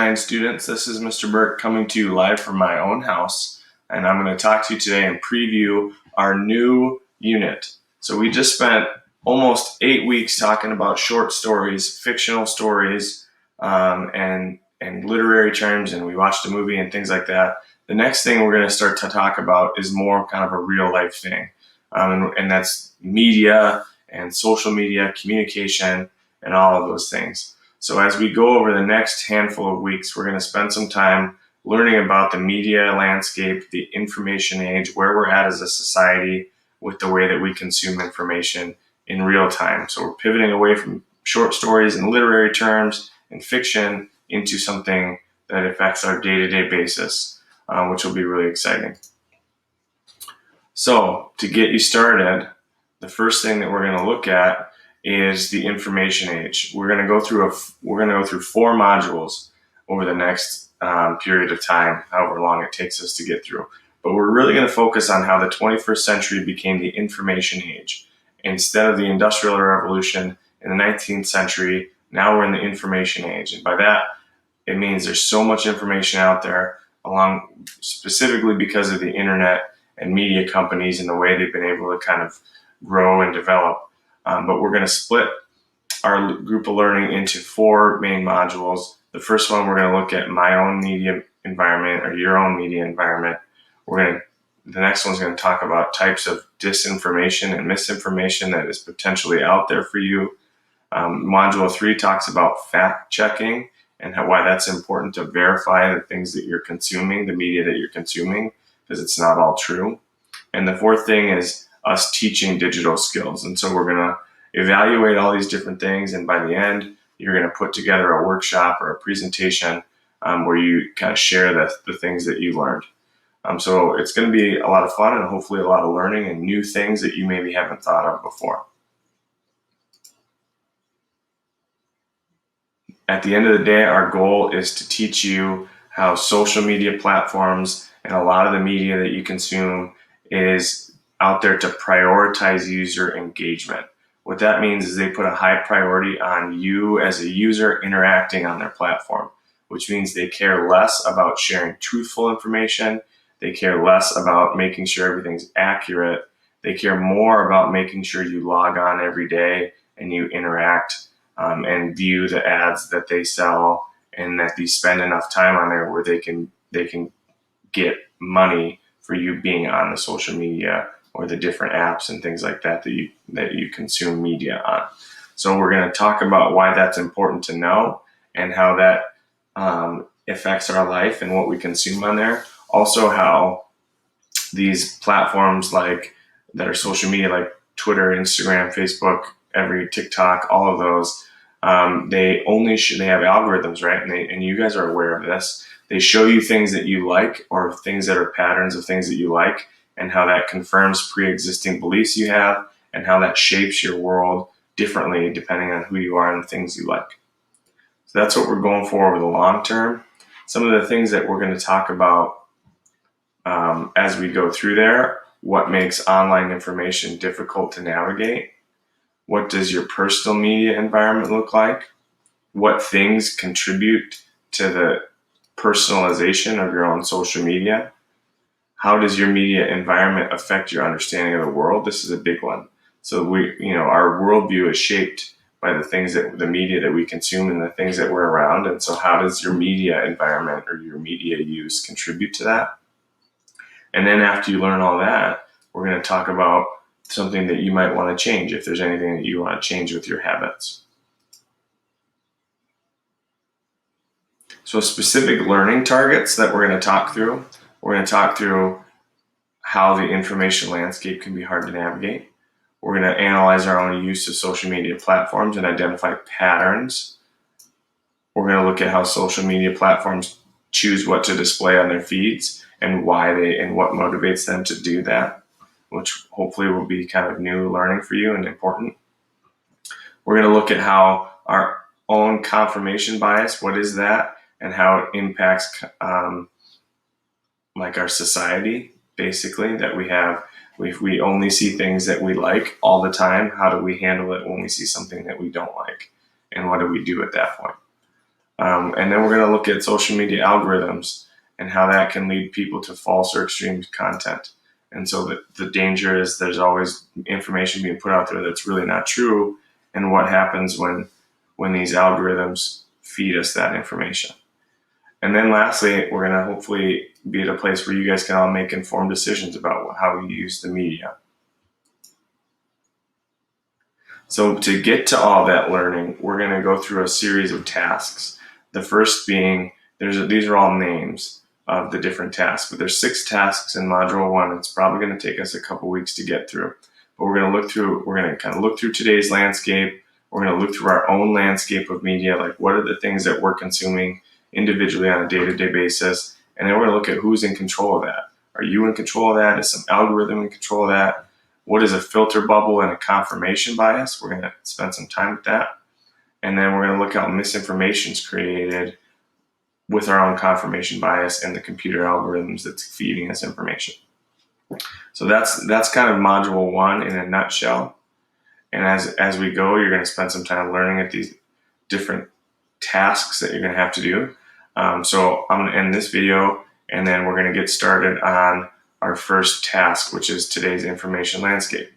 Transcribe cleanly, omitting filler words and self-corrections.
Science students. This is Mr. Burke coming to you live from my own house, and I'm going to talk to you today and preview our new unit. So we just spent almost 8 weeks talking about short stories, fictional stories, and literary terms, and we watched a movie and things like that. The next thing we're going to start to talk about is more kind of a real life thing, and that's media and social media, communication, and all of those things. So as we go over the next handful of weeks, we're going to spend some time learning about the media landscape, the information age, where we're at as a society with the way that we consume information in real time. So we're pivoting away from short stories and literary terms and fiction into something that affects our day-to-day basis, which will be really exciting. So to get you started, the first thing that we're going to look at is the information age. We're going to go through 4 modules over the next period of time, however long it takes us to get through. But we're really going to focus on how the 21st century became the information age. Instead of the Industrial Revolution in the 19th century, now we're in the information age. And by that, it means there's so much information out there, specifically because of the internet and media companies and the way they've been able to kind of grow and develop. But we're going to split our group of learning into 4 main modules. The first one, we're going to look at my own media environment or your own media environment. The next one's going to talk about types of disinformation and misinformation that is potentially out there for you. Module 3 talks about fact checking and why that's important to verify the things that you're consuming, the media that you're consuming, because it's not all true. And the 4th thing is us teaching digital skills. And so we're going to evaluate all these different things, and by the end, you're going to put together a workshop or a presentation where you kind of share the things that you learned. So it's going to be a lot of fun and hopefully a lot of learning and new things that you maybe haven't thought of before. At the end of the day, our goal is to teach you how social media platforms and a lot of the media that you consume is out there to prioritize user engagement. What that means is they put a high priority on you as a user interacting on their platform, which means they care less about sharing truthful information. They care less about making sure everything's accurate. They care more about making sure you log on every day and you interact and view the ads that they sell, and that you spend enough time on there where they can get money for you being on the social media or the different apps and things like that that you consume media on. So we're going to talk about why that's important to know and how that affects our life and what we consume on there. Also, how these platforms that are social media, like Twitter, Instagram, Facebook, TikTok, all of those, they have algorithms, right? And you guys are aware of this. They show you things that you like, or things that are patterns of things that you like, and how that confirms pre-existing beliefs you have, and how that shapes your world differently depending on who you are and the things you like. So that's what we're going for over the long term. Some of the things that we're going to talk about as we go through there: what makes online information difficult to navigate? What does your personal media environment look like? What things contribute to the personalization of your own social media? How does your media environment affect your understanding of the world? This is a big one. So our worldview is shaped by the media that we consume and the things that we're around. And so how does your media environment or your media use contribute to that? And then after you learn all that, we're going to talk about something that you might want to change, if there's anything that you want to change with your habits. So specific learning targets that we're going to talk through. We're going to talk through how the information landscape can be hard to navigate. We're going to analyze our own use of social media platforms and identify patterns. We're going to look at how social media platforms choose what to display on their feeds and what motivates them to do that, which hopefully will be kind of new learning for you and important. We're going to look at how our own confirmation bias, what is that, and how it impacts our society, basically, that we have. If we only see things that we like all the time, how do we handle it when we see something that we don't like? And what do we do at that point? And then we're going to look at social media algorithms and how that can lead people to false or extreme content. And so the danger is there's always information being put out there that's really not true, and what happens when these algorithms feed us that information. And then lastly, we're going to hopefully be at a place where you guys can all make informed decisions about how you use the media. So to get to all that learning, we're going to go through a series of tasks. The first being, these are all names of the different tasks, but there's 6 tasks in Module 1. It's probably going to take us a couple weeks to get through. But we're going to kind of look through today's landscape. We're going to look through our own landscape of media, like what are the things that we're consuming individually on a day-to-day basis. And then we're going to look at who's in control of that. Are you in control of that? Is some algorithm in control of that? What is a filter bubble and a confirmation bias? We're going to spend some time with that. And then we're going to look at how misinformation is created with our own confirmation bias and the computer algorithms that's feeding us information. So that's kind of Module 1 in a nutshell. And as we go, you're going to spend some time learning at these different tasks that you're going to have to do. So I'm going to end this video, and then we're going to get started on our first task, which is today's information landscape.